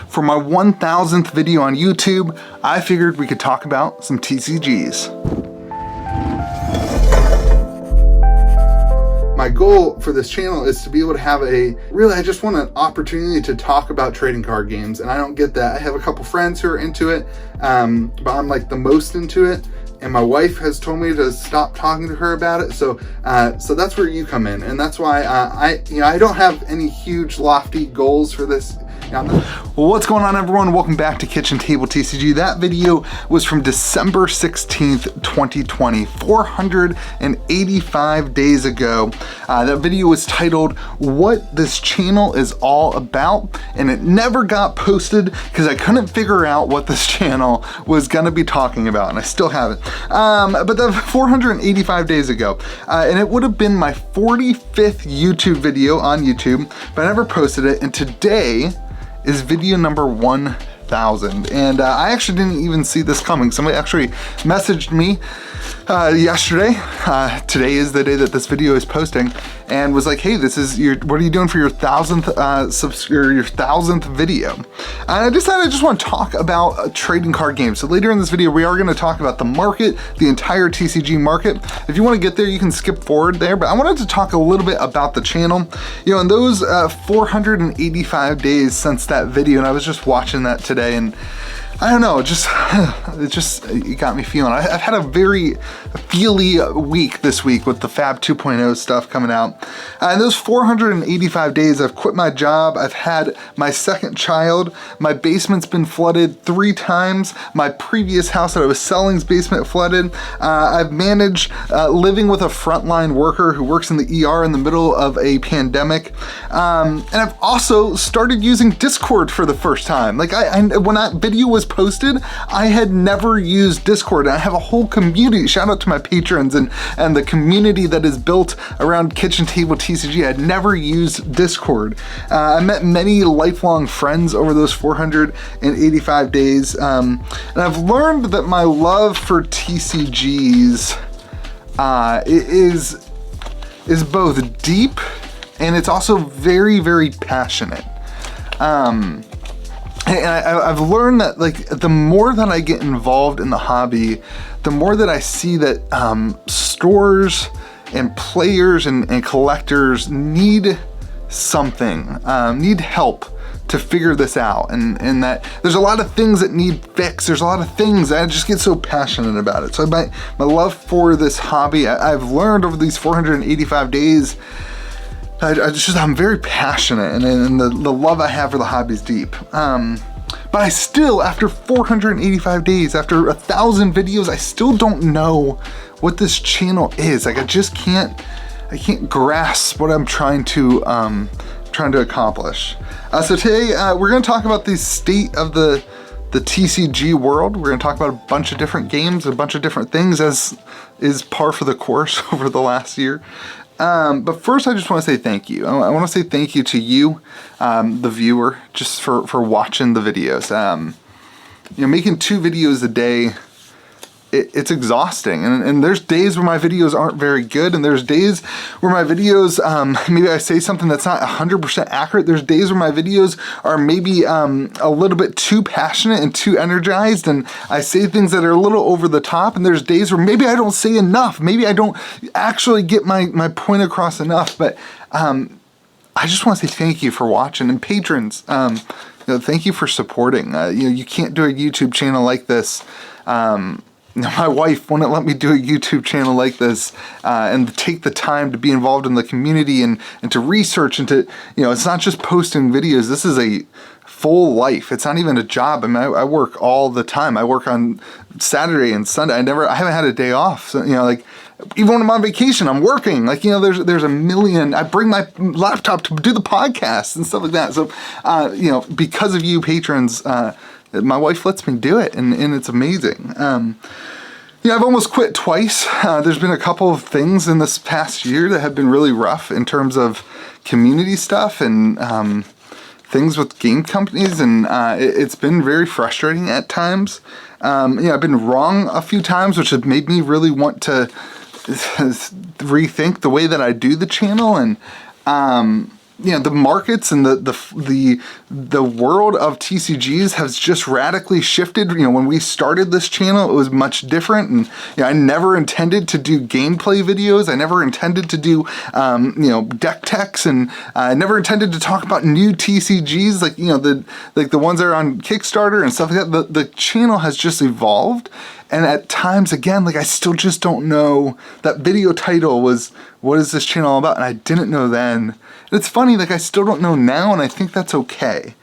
For my 1000th video on YouTube, I figured we could talk about some TCGs. My goal for this channel is to be able to have I just want an opportunity to talk about trading card games, and I don't get that. I have a couple friends who are into it, but I'm like the most into it, and my wife has told me to stop talking to her about it, so that's where you come in, and that's why I don't have any huge lofty goals for this. Well, what's going on, everyone? Welcome back to KitchenTableTCG. That video was from December 16th, 2020, 485 days ago. That video was titled, What This Channel Is All About, and it never got posted because I couldn't figure out what this channel was gonna be talking about, and I still haven't. But that was 485 days ago, and it would have been my 45th YouTube video on YouTube, but I never posted it, and today is video number 1000. And I actually didn't even see this coming. Somebody actually messaged me yesterday. Today is the day that this video is posting, and was like, hey, this is what are you doing for your 1000th video? And I decided I just want to talk about trading card games. So later in this video, we are going to talk about the market, the entire TCG market. If you want to get there, you can skip forward there, but I wanted to talk a little bit about the channel. You know, in those 485 days since that video, and I was just watching that today, and I don't know, it got me feeling. I've had a very feely week this week with the Fab 2.0 stuff coming out. In those 485 days, I've quit my job. I've had my second child. My basement's been flooded 3 times. My previous house that I was selling's basement flooded. I've managed living with a frontline worker who works in the ER in the middle of a pandemic. And I've also started using Discord for the first time. Like when that video was posted, I had never used Discord, and I have a whole community. Shout out to my patrons and the community that is built around KitchenTableTCG. I had never used Discord. I met many lifelong friends over those 485 days, and I've learned that my love for TCGs is both deep, and it's also very, very passionate. And I've learned that, like, the more that I get involved in the hobby, the more that I see that stores and players and collectors need something, need help to figure this out, and that there's a lot of things that need fixed. There's a lot of things, I just get so passionate about it. So my love for this hobby, I've learned over these 485 days, I'm very passionate, and the love I have for the hobby is deep. But I still, after 485 days, after 1,000 videos, I still don't know what this channel is. Like, I can't grasp what I'm trying to accomplish. So today, we're gonna talk about the state of the TCG world. We're gonna talk about a bunch of different games, a bunch of different things, as is par for the course over the last year. But first, I just want to say thank you. I want to say thank you to you, the viewer, just for watching the videos. Making 2 videos a day, it's exhausting, and there's days where my videos aren't very good, and there's days where my videos, maybe I say something that's not 100% accurate. There's days where my videos are maybe a little bit too passionate and too energized, and I say things that are a little over the top, and there's days where maybe I don't say enough. Maybe I don't actually get my point across enough, but I just want to say thank you for watching, and patrons, thank you for supporting. You can't do a YouTube channel like this. My wife wouldn't let me do a YouTube channel like this and take the time to be involved in the community and to research and to, it's not just posting videos. This is a full life. It's not even a job. I mean, I work all the time. I work on Saturday and Sunday. I haven't had a day off. So, like, even when I'm on vacation, I'm working. Like, there's a million. I bring my laptop to do the podcast and stuff like that. So, because of you patrons, my wife lets me do it, and it's amazing. I've almost quit twice. There's been a couple of things in this past year that have been really rough in terms of community stuff and things with game companies, and it's been very frustrating at times. I've been wrong a few times, which have made me really want to rethink the way that I do the channel, and the markets and the world of TCGs has just radically shifted. When we started this channel, it was much different, and I never intended to do gameplay videos. I never intended to do deck techs, and I never intended to talk about new TCGs like the ones that are on Kickstarter and stuff like that. The channel has just evolved. And at times, again, I still just don't know. That video title was, what is this channel all about? And I didn't know then. And it's funny, I still don't know now, and I think that's okay.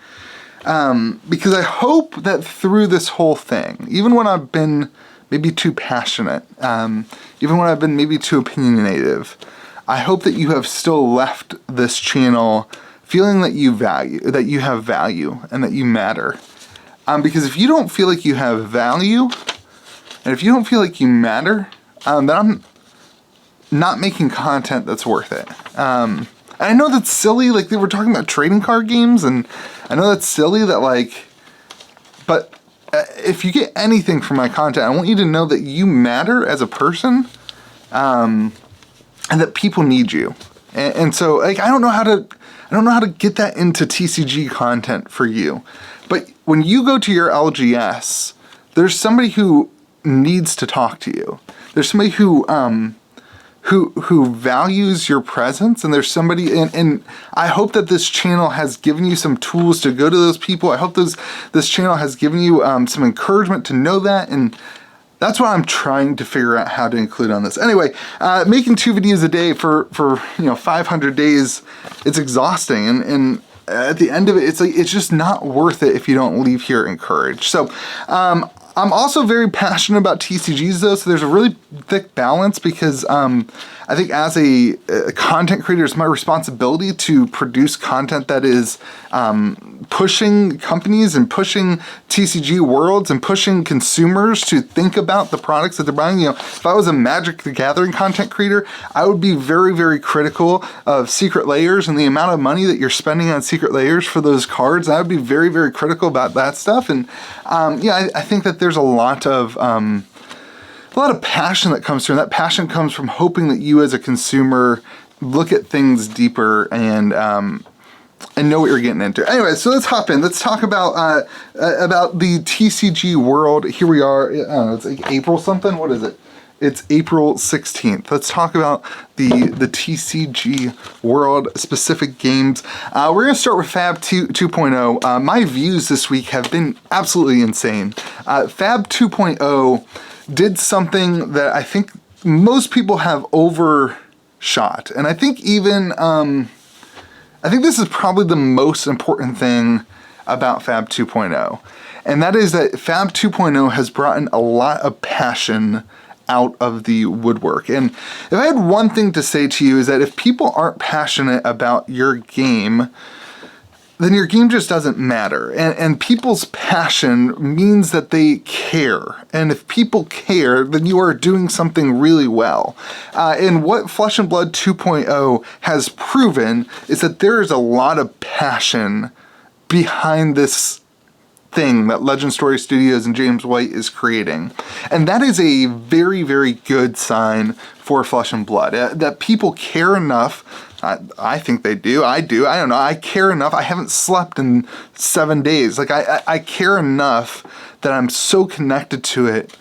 Because I hope that through this whole thing, even when I've been maybe too passionate, even when I've been maybe too opinionated, I hope that you have still left this channel feeling that you have value, and that you matter. Because if you don't feel like you have value, and if you don't feel like you matter, then I'm not making content that's worth it. And I know that's silly, they were talking about trading card games, and I know that's silly but if you get anything from my content, I want you to know that you matter as a person, and that people need you. And so, I don't know how to get that into TCG content for you. But when you go to your LGS, there's somebody who needs to talk to you. There's somebody who values your presence, and there's somebody, and I hope that this channel has given you some tools to go to those people. I hope this channel has given you some encouragement to know that, and that's what I'm trying to figure out how to include on this. Anyway, making 2 videos a day for 500 days, it's exhausting, and at the end of it, it's just not worth it if you don't leave here encouraged. So, I'm also very passionate about TCGs though, so there's a really thick balance, because I think as a content creator, it's my responsibility to produce content that is pushing companies and pushing TCG worlds and pushing consumers to think about the products that they're buying. If I was a Magic the Gathering content creator, I would be very, very critical of Secret Layers and the amount of money that you're spending on Secret Layers for those cards. I would be very, very critical about that stuff. And I think that there's a lot of passion that comes through, and that passion comes from hoping that you as a consumer look at things deeper and know what you're getting into. Anyway, so let's hop in. Let's talk about the TCG world. Here we are. I don't know, it's April something. What is it? It's April 16th. Let's talk about the TCG world, specific games. We're going to start with Fab 2.0. My views this week have been absolutely insane. Fab 2.0 did something that I think most people have overshot. And I think even, I think this is probably the most important thing about Fab 2.0. And that is that Fab 2.0 has brought in a lot of passion out of the woodwork. And if I had one thing to say to you, is that if people aren't passionate about your game, then your game just doesn't matter. And people's passion means that they care. And if people care, then you are doing something really well. And what Flesh and Blood 2.0 has proven is that there is a lot of passion behind this thing that Legend Story Studios and James White is creating. And that is a very, very good sign for Flesh and Blood. That people care enough. I think they do. I do. I don't know. I care enough. I haven't slept in 7 days. I care enough that I'm so connected to it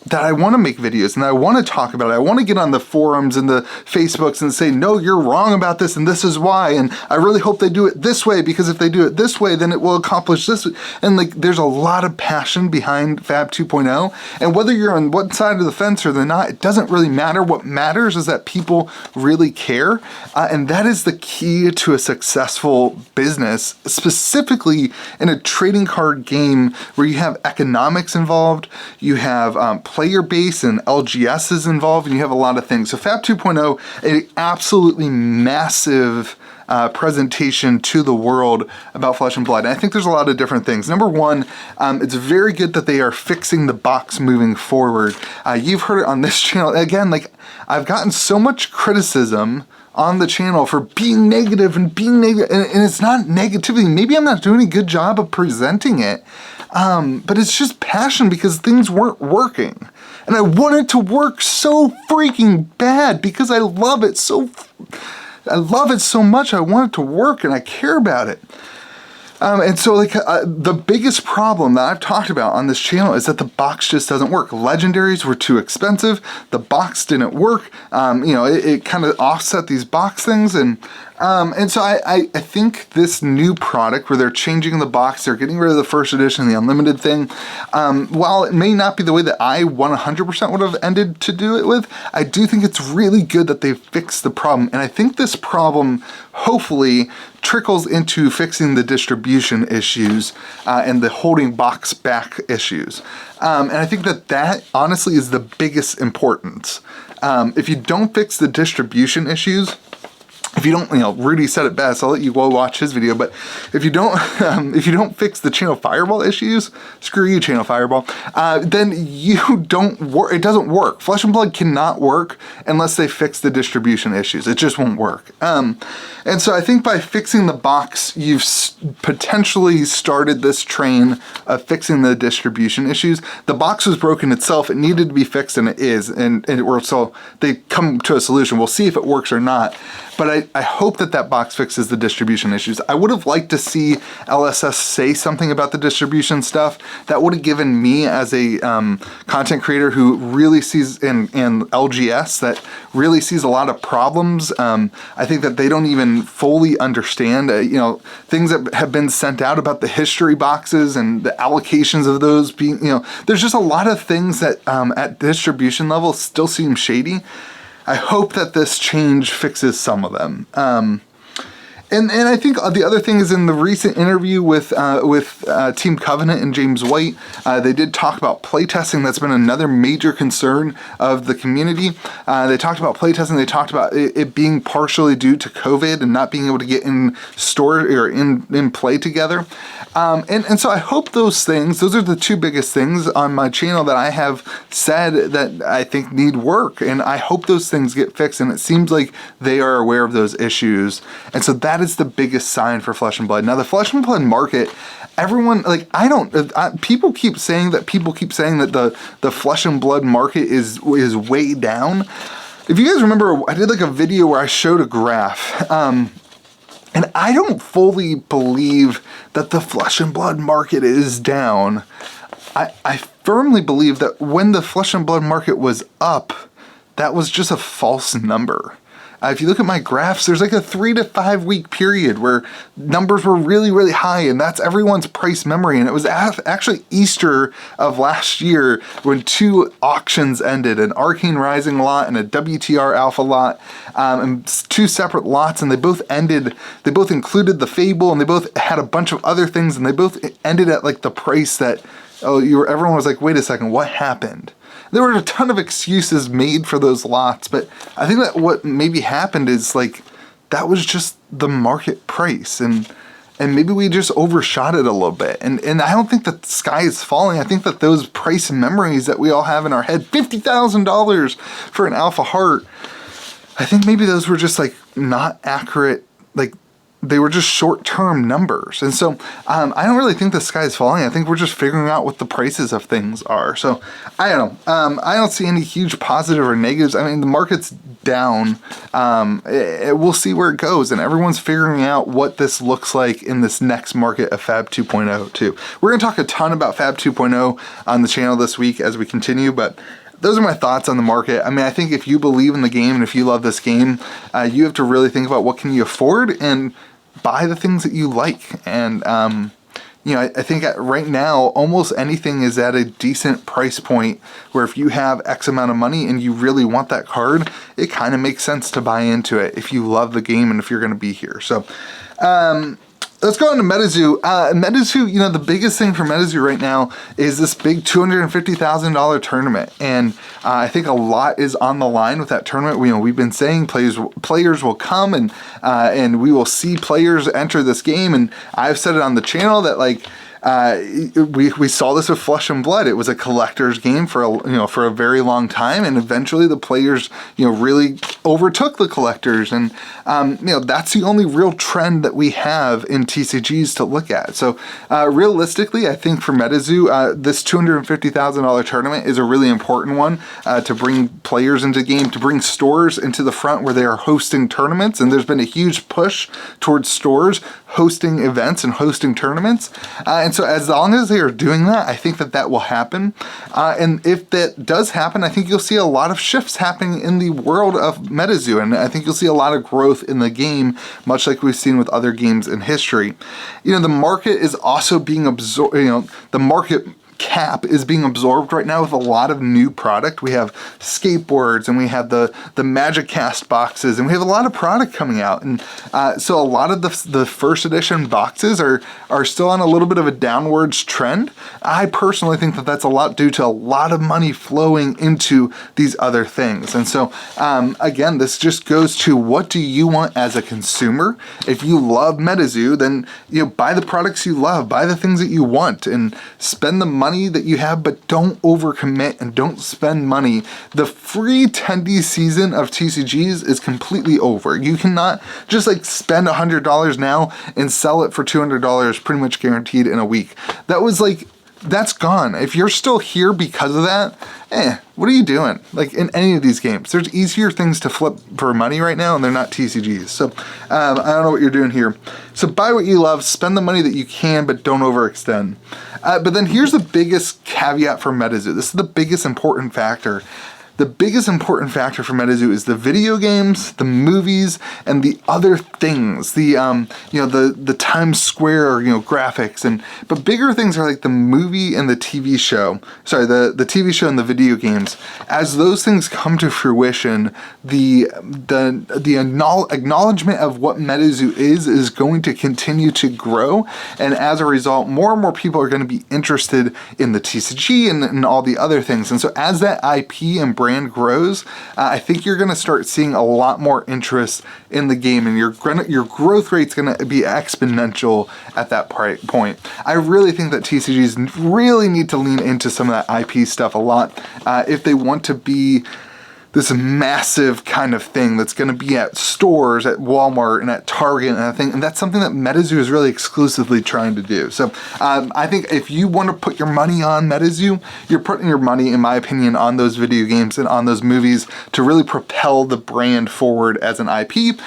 that I want to make videos and I want to talk about it. I want to get on the forums and the Facebooks and say, no, you're wrong about this and this is why. And I really hope they do it this way, because if they do it this way, then it will accomplish this. And there's a lot of passion behind Fab 2.0. And whether you're on one side of the fence or they're not, it doesn't really matter. What matters is that people really care. And that is the key to a successful business, specifically in a trading card game where you have economics involved, you have player base and LGSs involved, and you have a lot of things. So Fab 2.0, an absolutely massive presentation to the world about Flesh and Blood. And I think there's a lot of different things. Number one, it's very good that they are fixing the box moving forward. You've heard it on this channel. Again, I've gotten so much criticism on the channel for being negative and it's not negativity. Maybe I'm not doing a good job of presenting it, but it's just passion because things weren't working. And I want it to work so freaking bad because I love it so I love it so much. I want it to work and I care about it. And so the biggest problem that I've talked about on this channel is that the box just doesn't work. Legendaries were too expensive. The box didn't work. It kind of offset these box things. And so I think this new product where they're changing the box, they're getting rid of the first edition, the unlimited thing, while it may not be the way that I 100% would have ended to do it with, I do think it's really good that they've fixed the problem. And I think this problem hopefully trickles into fixing the distribution issues and the holding box back issues. And I think that honestly is the biggest importance. If you don't fix the distribution issues, if you don't, Rudy said it best. I'll let you go watch his video. But if you don't fix the channel fireball issues, screw you, channel fireball. Then you don't work. It doesn't work. Flesh and Blood cannot work unless they fix the distribution issues. It just won't work. And so I think by fixing the box, you've potentially started this train of fixing the distribution issues. The box was broken itself. It needed to be fixed, and it is. And so they come to a solution. We'll see if it works or not. But I hope that box fixes the distribution issues. I would have liked to see LSS say something about the distribution stuff. That would have given me, as a content creator who really sees, and LGS, that really sees a lot of problems. I think that they don't even fully understand, things that have been sent out about the history boxes and the allocations of those being, there's just a lot of things that at distribution level still seem shady. I hope that this change fixes some of them. And I think the other thing is, in the recent interview with Team Covenant and James White, they did talk about playtesting. That's been another major concern of the community. They talked about playtesting. They talked about it being partially due to COVID and not being able to get in store or in play together. And so I hope those are the two biggest things on my channel that I have said that I think need work. And I hope those things get fixed. And it seems like they are aware of those issues. And so that is the biggest sign for Flesh and Blood. Now, the Flesh and Blood market, everyone, people keep saying that the Flesh and Blood market is way down. If you guys remember, I did a video where I showed a graph, and I don't fully believe that the Flesh and Blood market is down. I firmly believe that when the Flesh and Blood market was up, that was just a false number. If you look at my graphs, there's a 3 to 5 week period where numbers were really, really high, and that's everyone's price memory. And it was actually Easter of last year when 2 auctions ended, an Arcane Rising lot and a WTR Alpha lot, and 2 separate lots, and they both included the Fable, and they both had a bunch of other things, and they both ended at the price that, everyone was like, wait a second, what happened? There were a ton of excuses made for those lots, but I think that what maybe happened is that was just the market price, and maybe we just overshot it a little bit. And I don't think that the sky is falling. I think that those price memories that we all have in our head, $50,000 for an Alpha Heart, I think maybe those were just not accurate. They were just short-term numbers. And so I don't really think the sky is falling. I think we're just figuring out what the prices of things are. So I don't know. I don't see any huge positive or negatives. I mean, the market's down. We'll see where it goes. And everyone's figuring out what this looks like in this next market of Fab 2.0 too. We're going to talk a ton about Fab 2.0 on the channel this week as we continue, but those are my thoughts on the market. I mean, I think if you believe in the game and if you love this game, you have to really think about what can you afford and buy the things that you like. And I think right now almost anything is at a decent price point where if you have X amount of money and you really want that card, it kind of makes sense to buy into it if you love the game and if you're going to be here. So let's go into Metazoo. Metazoo, the biggest thing for Metazoo right now is this big $250,000 tournament. And I think a lot is on the line with that tournament. We've been saying players will come and we will see players enter this game. And I've said it on the channel that We saw this with Flesh and Blood. It was a collector's game for a very long time, and eventually the players really overtook the collectors, and that's the only real trend that we have in TCGs to look at. So realistically, I think for Metazoo, this $250,000 tournament is a really important one to bring players into the game, to bring stores into the front where they are hosting tournaments, and there's been a huge push towards stores hosting events and hosting tournaments, and so as long as they are doing that, I think that will happen, and if that does happen, I think you'll see a lot of shifts happening in the world of Metazoo, and I think you'll see a lot of growth in the game, much like we've seen with other games in history. The market is also being absorbed, the market cap is being absorbed right now with a lot of new product. We have skateboards, and we have the Magic Cast boxes, and we have a lot of product coming out, and so a lot of the first edition boxes are still on a little bit of a downwards trend. I personally think that that's a lot due to a lot of money flowing into these other things, and so again, this just goes to, what do you want as a consumer? If you love Metazoo, then buy the products you love, buy the things that you want, and spend the money that you have, but don't overcommit and don't spend money. The free 10D season of TCGs is completely over. You cannot just spend $100 now and sell it for $200 pretty much guaranteed in a week. That's gone. If you're still here because of that, what are you doing? In any of these games, there's easier things to flip for money right now, and they're not TCGs. So I don't know what you're doing here. So buy what you love, spend the money that you can, but don't overextend. But then here's the biggest caveat for Metazoo. This is the biggest important factor. The biggest important factor for Metazoo is the video games, the movies, and the other things. The Times Square, graphics, but bigger things are the movie and the TV show. Sorry, the TV show and the video games. As those things come to fruition, the acknowledgement of what Metazoo is going to continue to grow, and as a result, more and more people are going to be interested in the TCG and all the other things. And so as that IP and brand grows, I think you're going to start seeing a lot more interest in the game, and your growth rate's going to be exponential at that point. I really think that TCGs really need to lean into some of that IP stuff a lot if they want to be this massive kind of thing that's going to be at stores, at Walmart, and at Target, and that's something that Metazoo is really exclusively trying to do. So I think if you want to put your money on Metazoo, you're putting your money, in my opinion, on those video games and on those movies to really propel the brand forward as an IP.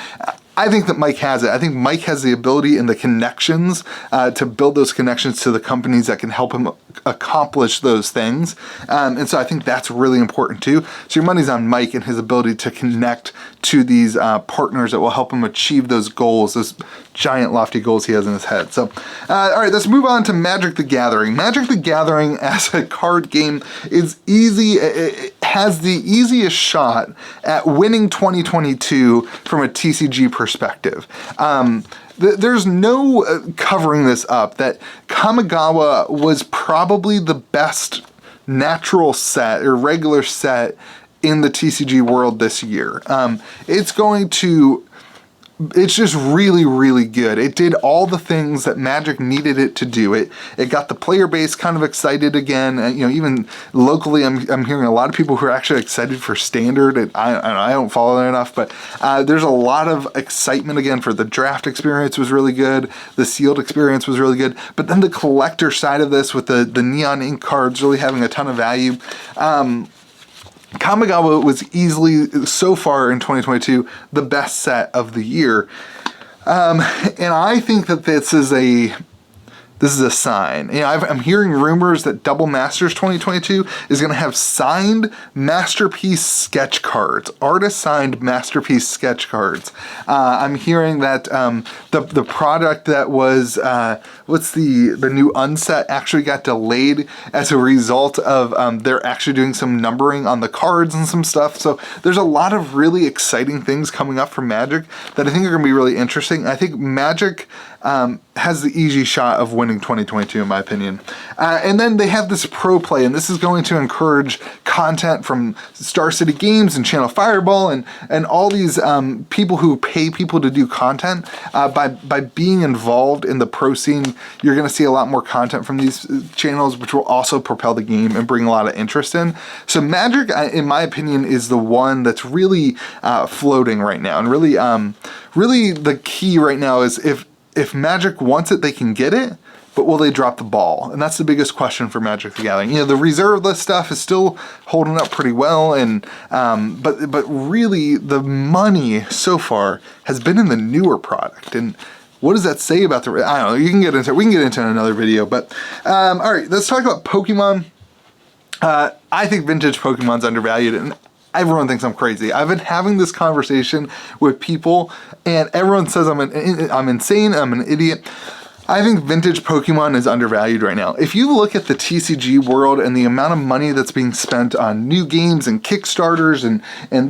I think that Mike has it. I think Mike has the ability and the connections to build those connections to the companies that can help him accomplish those things. And so I think that's really important too. So your money's on Mike and his ability to connect to these partners that will help him achieve those goals, those giant lofty goals he has in his head. So, all right, let's move on to Magic the Gathering. Magic the Gathering as a card game is easy. It has the easiest shot at winning 2022 from a TCG perspective. There's no covering this up that Kamigawa was probably the best natural set or regular set in the TCG world this year. It's just really, really good. It did all the things that Magic needed it to do. It got the player base kind of excited again. Even locally, I'm hearing a lot of people who are actually excited for Standard. I don't follow that enough, but there's a lot of excitement again for the draft experience was really good. The sealed experience was really good. But then the collector side of this with the neon ink cards really having a ton of value. Kamigawa was easily, so far in 2022, the best set of the year. And I think that this is a sign. I'm hearing rumors that Double Masters 2022 is going to have signed Masterpiece sketch cards, artist-signed Masterpiece sketch cards. I'm hearing that the product that was, the new unset actually got delayed as a result of they're actually doing some numbering on the cards and some stuff. So there's a lot of really exciting things coming up from Magic that I think are going to be really interesting. I think Magic has the easy shot of winning 2022, in my opinion. And then they have this pro play, and this is going to encourage content from Star City Games and Channel Fireball and all these people who pay people to do content. By being involved in the pro scene, you're going to see a lot more content from these channels, which will also propel the game and bring a lot of interest in. So Magic, in my opinion, is the one that's really floating right now, and really, really the key right now is if Magic wants it, they can get it. But will they drop the ball? And that's the biggest question for Magic the Gathering. You know, the reserve list stuff is still holding up pretty well, and but really the money so far has been in the newer product. And what does that say about the? I don't know. You can get into. We can get into another video. But all right, let's talk about Pokemon. I think vintage Pokemon's undervalued, and everyone thinks I'm crazy. I've been having this conversation with people, and everyone says I'm insane. I'm an idiot. I think vintage Pokemon is undervalued right now. If you look at the TCG world and the amount of money that's being spent on new games and Kickstarters and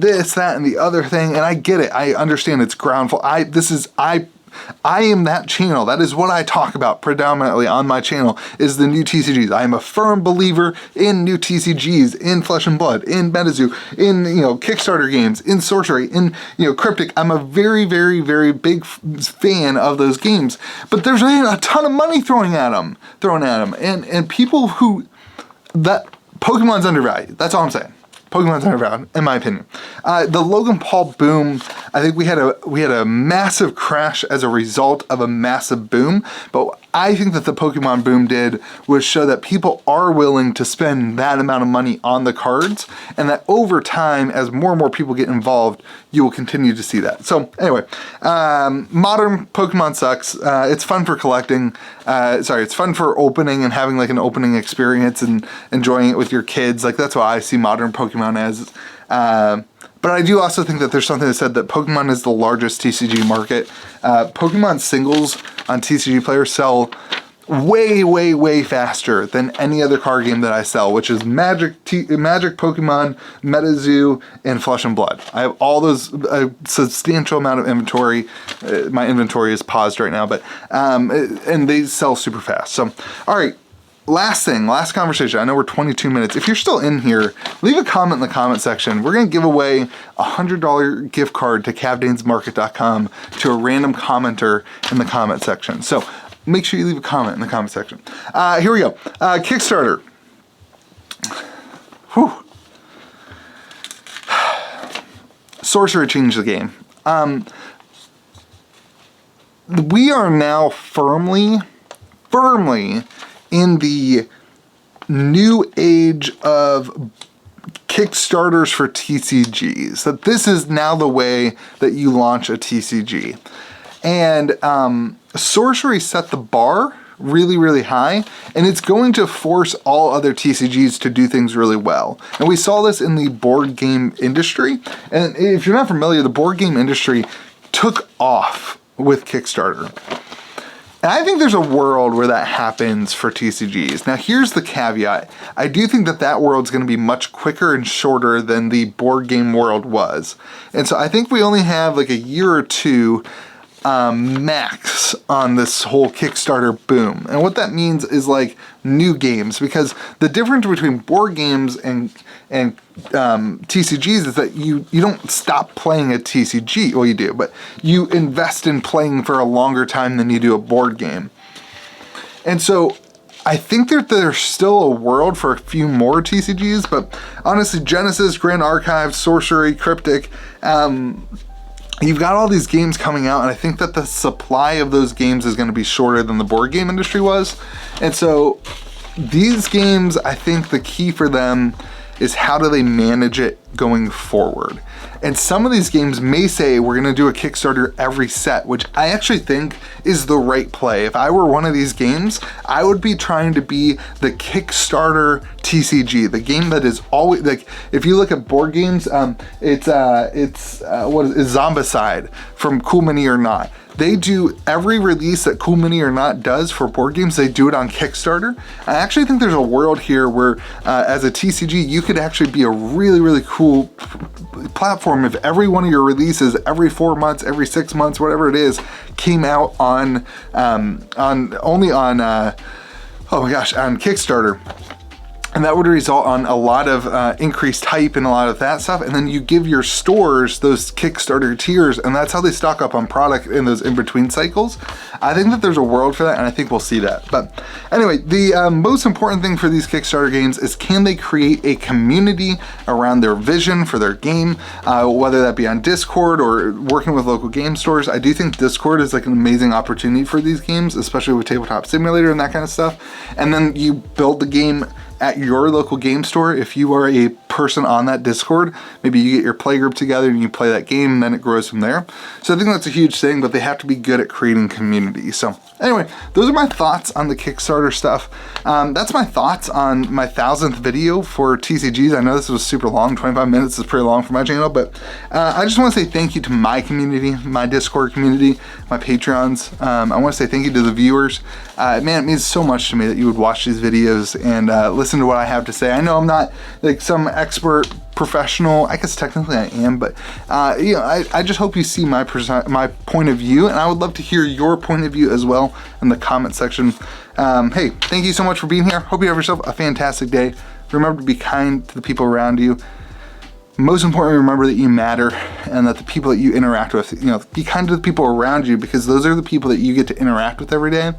this, that, and the other thing, and I get it. I understand it's groundful. I am that channel. That is what I talk about predominantly on my channel, is the new TCGs. I am a firm believer in new TCGs, in Flesh and Blood, in Metazoo, in Kickstarter games, in Sorcery, in Cryptic. I'm a very, very, very big fan of those games. But there's a ton of money thrown at them, and people who Pokemon's undervalued. That's all I'm saying. Pokemon's undervalued, in my opinion. The Logan Paul boom, I think we had a massive crash as a result of a massive boom, but I think that the Pokemon boom did was show that people are willing to spend that amount of money on the cards, and that over time, as more and more people get involved, you will continue to see that. So anyway, modern Pokemon sucks. It's fun for collecting. It's fun for opening and having like an opening experience and enjoying it with your kids. Like, that's what I see modern Pokemon as. But I do also think that there's something that said that Pokemon is the largest TCG market. Pokemon singles on TCG players sell way, way, way faster than any other card game that I sell, which is Magic, Pokemon, Metazoo, and Flesh and Blood. I have all those, a substantial amount of inventory. My inventory is paused right now, but and they sell super fast. So, all right. Last conversation. I know we're 22 minutes. If you're still in here, leave a comment in the comment section. We're going to give away a $100 gift card to CavDanesMarket.com to a random commenter in the comment section. So make sure you leave a comment in the comment section. Here we go. Kickstarter. Whew. Sorcerer changed the game. We are now firmly in the new age of Kickstarters for TCGs. That this is now the way that you launch a TCG. And Sorcery set the bar really, really high, and it's going to force all other TCGs to do things really well. And we saw this in the board game industry. And if you're not familiar, the board game industry took off with Kickstarter. And I think there's a world where that happens for TCGs. Now, here's the caveat. I do think that world's going to be much quicker and shorter than the board game world was. And so I think we only have like a year or two max on this whole Kickstarter boom. And what that means is like new games, because the difference between board games and TCGs is that you don't stop playing a TCG. Well, you do, but you invest in playing for a longer time than you do a board game. And so I think that there's still a world for a few more TCGs, but honestly, Genesis, Grand Archive, Sorcery, Cryptic, you've got all these games coming out, and I think that the supply of those games is going to be shorter than the board game industry was. And so these games, I think the key for them is how do they manage it going forward. And some of these games may say we're going to do a Kickstarter every set, which I actually think is the right play. If I were one of these games, I would be trying to be the Kickstarter TCG, the game that is always like. If you look at board games, it's Zombicide from Cool Mini or Not. They do every release that Cool Mini or Not does for board games, they do it on Kickstarter. I actually think there's a world here where as a TCG, you could actually be a really, really cool platform if every one of your releases, every 4 months, every 6 months, whatever it is, came out on Kickstarter. And that would result on a lot of increased hype and a lot of that stuff. And then you give your stores those Kickstarter tiers, and that's how they stock up on product in those in-between cycles. I think that there's a world for that, and I think we'll see that. But anyway, the most important thing for these Kickstarter games is, can they create a community around their vision for their game, whether that be on Discord or working with local game stores. I do think Discord is like an amazing opportunity for these games, especially with Tabletop Simulator and that kind of stuff. And then you build the game at your local game store. If you are a person on that Discord, maybe you get your play group together and you play that game, and then it grows from there. So I think that's a huge thing, but they have to be good at creating community. So anyway, those are my thoughts on the Kickstarter stuff. That's my thoughts on my 1000th video for TCGs. I know this was super long, 25 minutes is pretty long for my channel, but I just want to say thank you to my community, my Discord community, my Patreons. I want to say thank you to the viewers. Man, it means so much to me that you would watch these videos and listen to what I have to say. I know I'm not like some expert professional. I guess technically I am, but you know, I just hope you see my point of view, and I would love to hear your point of view as well in the comment section. Hey, thank you so much for being here. Hope you have yourself a fantastic day. Remember to be kind to the people around you. Most importantly, remember that you matter, and that the people that you interact with, you know, be kind to the people around you, because those are the people that you get to interact with every day,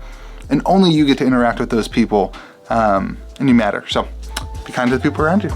and only you get to interact with those people, and you matter. So be kind to the people around you.